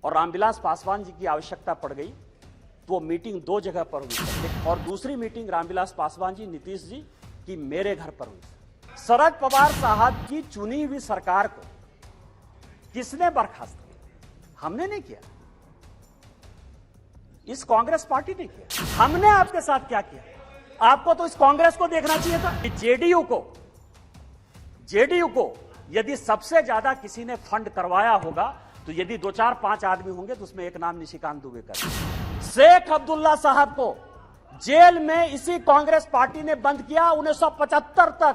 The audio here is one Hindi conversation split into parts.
और रामविलास पासवान जी की आवश्यकता पड़ गई तो वो मीटिंग दो जगह पर हुई और दूसरी मीटिंग रामविलास पासवान जी, नीतीश जी की मेरे घर पर हुई। शरद पवार साहब की चुनी हुई सरकार को किसने बर्खास्त किया? हमने नहीं किया, इस कांग्रेस पार्टी ने किया। हमने आपके साथ क्या किया? आपको तो इस कांग्रेस को देखना चाहिए था कि जेडीयू को यदि सबसे ज्यादा किसी ने फंड करवाया होगा तो यदि 2, 4, 5 आदमी होंगे तो उसमें एक नाम निशिकांत दुबे का। शेख अब्दुल्ला साहब को जेल में इसी कांग्रेस पार्टी ने बंद किया 1975 तक।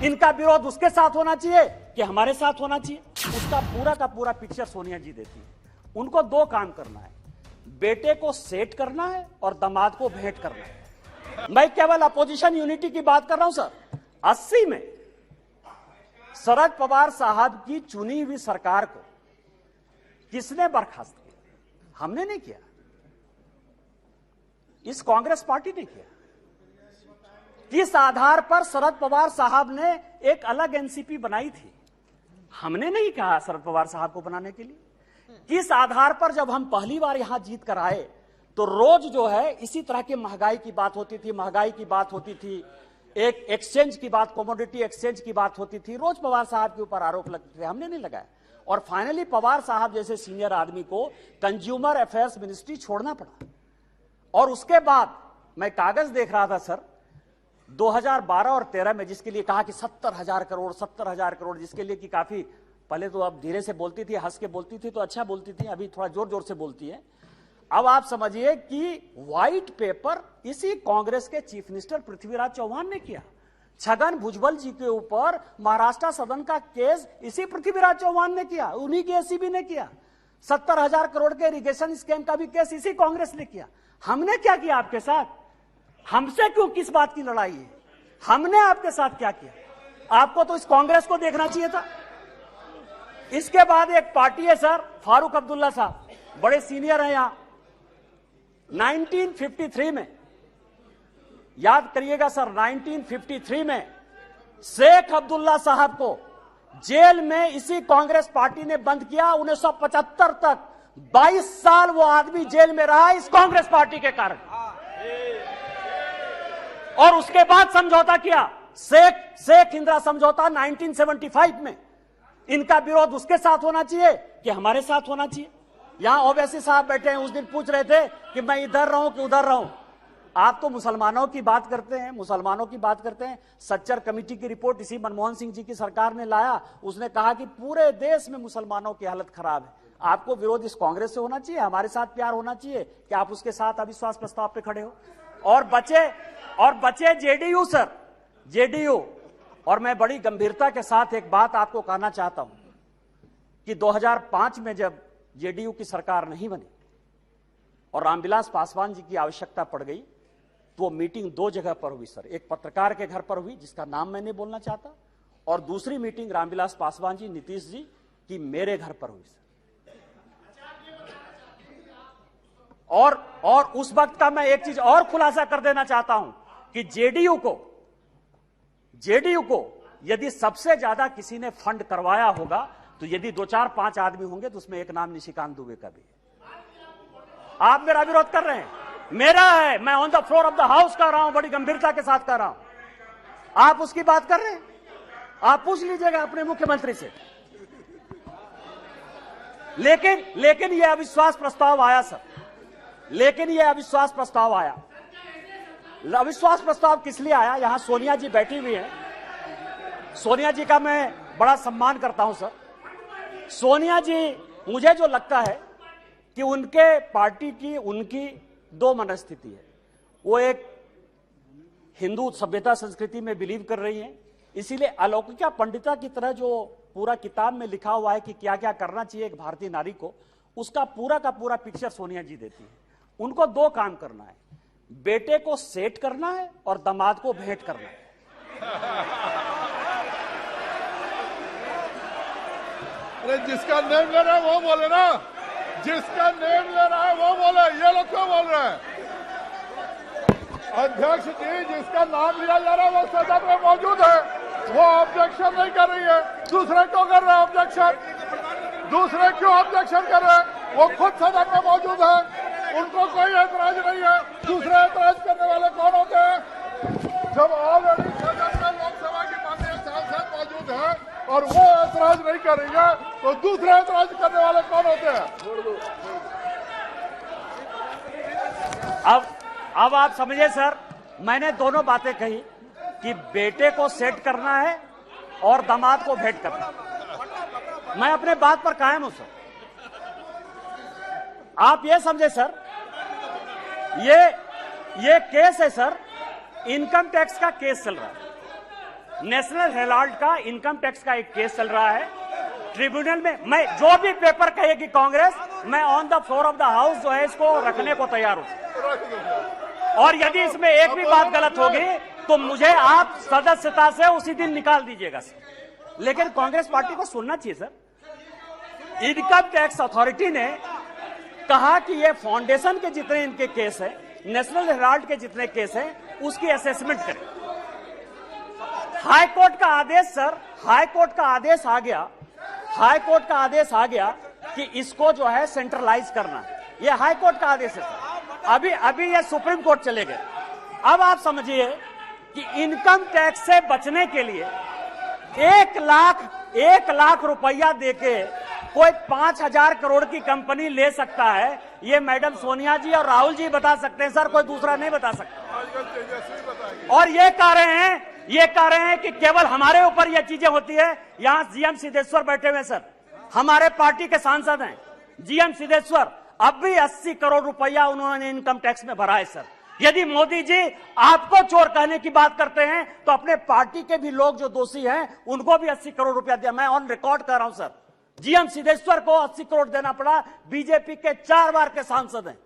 इनका विरोध उसके साथ होना चाहिए कि हमारे साथ होना चाहिए? उसका पूरा का पूरा पिक्चर सोनिया जी देती है। उनको दो काम करना है, बेटे को सेट करना है और दामाद को भेंट करना है। मैं केवल अपोजिशन यूनिटी की बात कर रहा हूं सर। 80 में शरद पवार साहब की चुनी हुई सरकार को किसने बर्खास्त किया? हमने नहीं किया, इस कांग्रेस पार्टी ने किया। किस आधार पर शरद पवार साहब ने एक अलग एनसीपी बनाई थी? हमने नहीं कहा शरद पवार साहब को बनाने के लिए। किस आधार पर जब हम पहली बार यहां जीत कर आए तो रोज जो है इसी तरह की महंगाई की बात होती थी, एक एक्सचेंज की बात, कमोडिटी एक्सचेंज की बात होती थी, रोज पवार साहब के ऊपर आरोप लगते थे, हमने नहीं लगाया। और फाइनली पवार साहब जैसे सीनियर आदमी को कंज्यूमर अफेयर्स मिनिस्ट्री छोड़ना पड़ा। और उसके बाद मैं कागज देख रहा था सर, 2012 और 13 में जिसके लिए कहा कि 70,000 करोड़, जिसके लिए कि काफी पहले तो अब धीरे से बोलती थी, हंस के बोलती थी तो अच्छा बोलती थी, अभी थोड़ा जोर जोर से बोलती है। अब आप समझिए कि व्हाइट पेपर इसी कांग्रेस के चीफ मिनिस्टर पृथ्वीराज चौहान ने किया। छगन भुजबल जी के ऊपर महाराष्ट्र सदन का केस इसी पृथ्वीराज चौहान ने किया, उन्हीं के एसीबी ने किया। 70,000 करोड़ के इरिगेशन स्कैम का भी केस इसी कांग्रेस ने किया। हमने क्या किया आपके साथ? हमसे क्यों, किस बात की लड़ाई है? हमने आपके साथ क्या किया? आपको तो इस कांग्रेस को देखना चाहिए था। इसके बाद एक पार्टी है सर, फारूक अब्दुल्ला साहब, बड़े सीनियर हैं यहां। 1953 में, याद करिएगा सर, 1953 में शेख अब्दुल्ला साहब को जेल में इसी कांग्रेस पार्टी ने बंद किया 1975 तक। 22 साल वो आदमी जेल में रहा इस कांग्रेस पार्टी के कारण। और उसके बाद समझौता किया, शेख इंदिरा समझौता 1975 में। इनका विरोध उसके साथ होना चाहिए कि हमारे साथ होना चाहिए? यहां ओवैसी साहब बैठे हैं, उस दिन पूछ रहे थे कि मैं इधर रहूं कि उधर रहूं। आप तो मुसलमानों की बात करते हैं, सच्चर कमेटी की रिपोर्ट इसी मनमोहन सिंह जी की सरकार ने लाया। उसने कहा कि पूरे देश में मुसलमानों की हालत खराब है। आपको विरोध इस कांग्रेस से होना चाहिए, हमारे साथ प्यार होना चाहिए कि आप उसके साथ अविश्वास प्रस्ताव पे खड़े हो। और बचे जेडीयू सर, जेडीयू। और मैं बड़ी गंभीरता के साथ एक बात आपको कहना चाहता हूं कि 2005 में जब जेडीयू की सरकार नहीं बनी और रामविलास पासवान जी की आवश्यकता पड़ गई तो वो मीटिंग दो जगह पर हुई सर। एक पत्रकार के घर पर हुई जिसका नाम मैं नहीं बोलना चाहता, और दूसरी मीटिंग रामविलास पासवान जी, नीतीश जी की मेरे घर पर हुई सर। और उस वक्त का मैं एक चीज और खुलासा कर देना चाहता हूं कि जेडीयू को यदि सबसे ज्यादा किसी ने फंड करवाया होगा तो यदि 2, 4, 5 आदमी होंगे तो उसमें एक नाम निशिकांत दुबे का भी है। आप मेरा विरोध कर रहे हैं, मेरा है, मैं on the floor of the house कर रहा हूं, बड़ी गंभीरता के साथ कर रहा हूं। आप उसकी बात कर रहे हैं? आप पूछ लीजिएगा अपने मुख्यमंत्री से। लेकिन यह अविश्वास प्रस्ताव आया सर, अविश्वास प्रस्ताव किस लिए आया? यहां सोनिया जी बैठी हुई है, सोनिया जी का मैं बड़ा सम्मान करता हूं सर। सोनिया जी, मुझे जो लगता है कि उनके पार्टी की उनकी दो मनस्थिति है। वो एक हिंदू सभ्यता संस्कृति में बिलीव कर रही हैं, इसीलिए अलौकिका पंडिता की तरह जो पूरा किताब में लिखा हुआ है कि क्या क्या करना चाहिए एक भारतीय नारी को, उसका पूरा का पूरा पिक्चर सोनिया जी देती है। उनको दो काम करना है, बेटे को सेट करना है और दामाद को भेंट करना है। अरे जिसका नेम ले रहा है वो बोले ना, जिसका नेम ले रहा है वो बोले, ये लोग क्यों बोल रहे हैं? अध्यक्ष जी, जिसका नाम लिया जा रहा है वो सदन में मौजूद है, वो ऑब्जेक्शन नहीं कर रही है। दूसरे क्यों कर रहे हैं ऑब्जेक्शन? दूसरे क्यों ऑब्जेक्शन कर रहे हैं? वो खुद सदन में मौजूद है, उनको कोई ऐतराज नहीं है। दूसरे ऐतराज करने वाले कौन होते हैं? जब ऑलरेडी सदन में लोकसभा की माननीय सांसद मौजूद है और वो ऐतराज नहीं करेंगे तो दूसरे ऐतराज करने वाले कौन होते हैं? अब आप समझिए सर, मैंने दोनों बातें कही कि बेटे को सेट करना है और दामाद को भेंट करना है। मैं अपने बात पर कायम हूं सर। आप ये समझे सर, ये केस है सर, इनकम टैक्स का केस चल रहा है। नेशनल हेराल्ड का इनकम टैक्स का एक केस चल रहा है ट्रिब्यूनल में। मैं जो भी पेपर कहेगी कांग्रेस, मैं on the floor of the house जो है इसको रखने को तैयार हूं। और यदि इसमें एक भी बात गलत होगी तो मुझे आप सदस्यता से उसी दिन निकाल दीजिएगा सर। लेकिन कांग्रेस पार्टी को सुनना चाहिए सर। इनकम टैक्स अथॉरिटी ने कहा कि ये फाउंडेशन के जितने इनके केस है, नेशनल हेराल्ड के जितने केस हैं, उसकी असेसमेंट करें। हाई कोर्ट का आदेश सर, हाई कोर्ट का आदेश आ गया, हाई कोर्ट का आदेश आ गया कि इसको जो है सेंट्रलाइज करना है। ये हाई कोर्ट का आदेश है सर। अभी ये सुप्रीम कोर्ट चले गए। अब आप समझिए कि इनकम टैक्स से बचने के लिए 1 लाख रुपया देके कोई 5,000 करोड़ की कंपनी ले सकता है। ये मैडम सोनिया जी और राहुल जी बता सकते हैं सर, कोई दूसरा नहीं बता सकता। और ये कह रहे हैं कि केवल हमारे ऊपर ये चीजें होती है। यहां जीएम सिद्धेश्वर बैठे हुए सर, हमारे पार्टी के सांसद हैं जीएम सिद्धेश्वर। अब भी 80 करोड़ रुपया उन्होंने इनकम टैक्स में भरा है सर। यदि मोदी जी आपको चोर कहने की बात करते हैं तो अपने पार्टी के भी लोग जो दोषी हैं उनको भी 80 करोड़ रुपया दिया। मैं ऑन रिकॉर्ड कर रहा हूं सर, जीएम सिद्धेश्वर को 80 करोड़ देना पड़ा। बीजेपी के 4 बार के सांसद हैं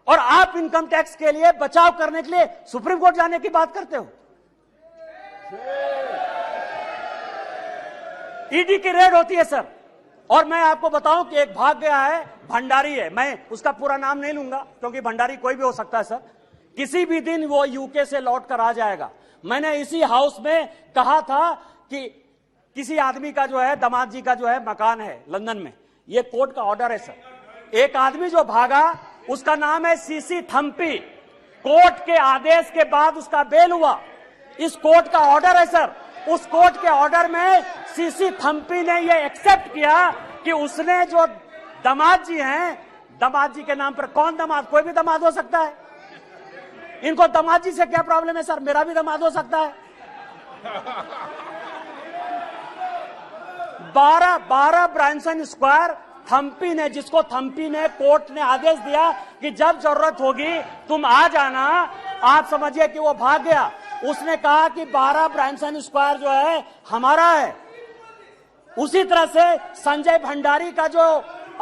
और आप इनकम टैक्स के लिए बचाव करने के लिए सुप्रीम कोर्ट जाने की बात करते हो। ईडी की रेड होती है सर। और मैं आपको बताऊं कि एक भाग गया है, भंडारी है, मैं उसका पूरा नाम नहीं लूंगा क्योंकि भंडारी कोई भी हो सकता है सर। किसी भी दिन वो यूके से लौट कर आ जाएगा। मैंने इसी हाउस में कहा था कि किसी आदमी का जो है, दामाद जी का जो है मकान है लंदन में, ये कोर्ट का ऑर्डर है सर। एक आदमी जो भागा उसका नाम है सीसी थम्पी। कोर्ट के आदेश के बाद उसका बेल हुआ। इस कोर्ट का ऑर्डर है सर। उस कोर्ट के ऑर्डर में सीसी थम्पी ने ये एक्सेप्ट किया कि उसने जो दामाद जी हैं, दामाद जी के नाम पर कौन दामाद, कोई भी दामाद हो सकता है। इनको दामाद जी से क्या प्रॉब्लम है सर? मेरा भी दामाद हो सकता है। 12 ब्रांसन स्क्वायर थम्पी ने, जिसको थम्पी ने, कोर्ट ने आदेश दिया कि जब जरूरत होगी तुम आ जाना। आप समझिए कि वो भाग गया। उसने कहा कि 12 ब्रांसन स्क्वायर जो है हमारा है। उसी तरह से संजय भंडारी का जो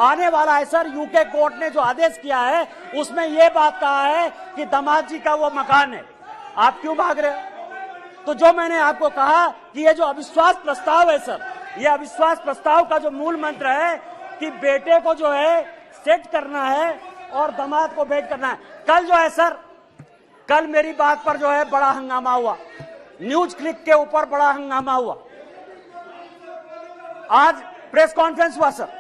आने वाला है सर, यूके कोर्ट ने जो आदेश किया है उसमें यह बात कहा है कि दामाद जी का वो मकान है। आप क्यों भाग रहे हो? तो जो मैंने आपको कहा कि ये जो अविश्वास प्रस्ताव है सर, ये अविश्वास प्रस्ताव का जो मूल मंत्र है कि बेटे को जो है सेट करना है और दामाद को भेंट करना है। कल जो है सर, कल मेरी बात पर जो है बड़ा हंगामा हुआ, न्यूज क्लिक के ऊपर बड़ा हंगामा हुआ। आज प्रेस कॉन्फ्रेंस हुआ सर।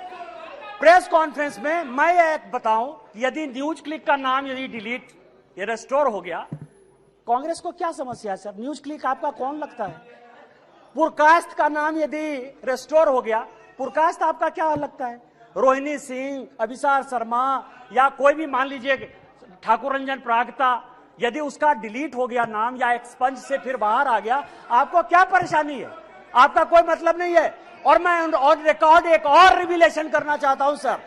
प्रेस कॉन्फ्रेंस में मैं एक बताऊं, यदि न्यूज क्लिक का नाम यदि डिलीट या रेस्टोर हो गया, कांग्रेस को क्या समस्या है सर? न्यूज क्लिक आपका कौन लगता है? पुरकास्ट का नाम यदि रेस्टोर हो गया, पुरकास्ट आपका क्या लगता है? रोहिणी सिंह, अभिसार शर्मा या कोई भी मान लीजिए ठाकुर रंजन प्रागता, यदि उसका डिलीट हो गया नाम या एक्सपंज से फिर बाहर आ गया, आपको क्या परेशानी है? आपका कोई मतलब नहीं है। और मैं ऑन रिकॉर्ड एक और रिविलेशन करना चाहता हूं सर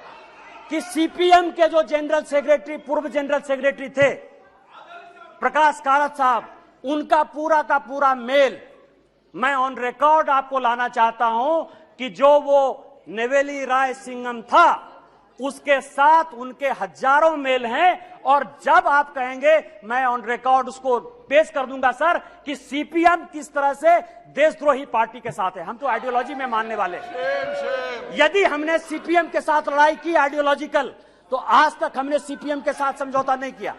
कि सीपीएम के जो जनरल सेक्रेटरी, पूर्व जनरल सेक्रेटरी थे प्रकाश कारात साहब, उनका पूरा का पूरा मेल मैं ऑन रिकॉर्ड आपको लाना चाहता हूं कि जो वो नेवेली राय सिंघम था उसके साथ उनके हजारों मेल हैं। और जब आप कहेंगे मैं ऑन रिकॉर्ड उसको पेश कर दूंगा सर कि सीपीएम किस तरह से देशद्रोही पार्टी के साथ है। हम तो आइडियोलॉजी में मानने वाले हैं। यदि हमने सीपीएम के साथ लड़ाई की आइडियोलॉजिकल, तो आज तक हमने सीपीएम के साथ समझौता नहीं किया।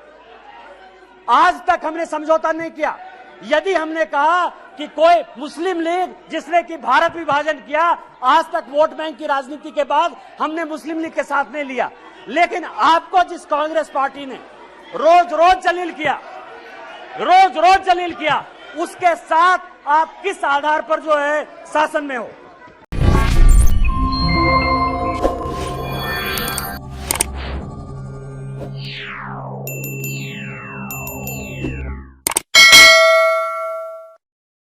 आज तक हमने समझौता नहीं किया। यदि हमने कहा कि कोई मुस्लिम लीग जिसने कि भारत विभाजन किया, आज तक वोट बैंक की राजनीति के बाद हमने मुस्लिम लीग के साथ नहीं लिया। लेकिन आपको जिस कांग्रेस पार्टी ने रोज रोज जलील किया, उसके साथ आप किस आधार पर जो है शासन में हो?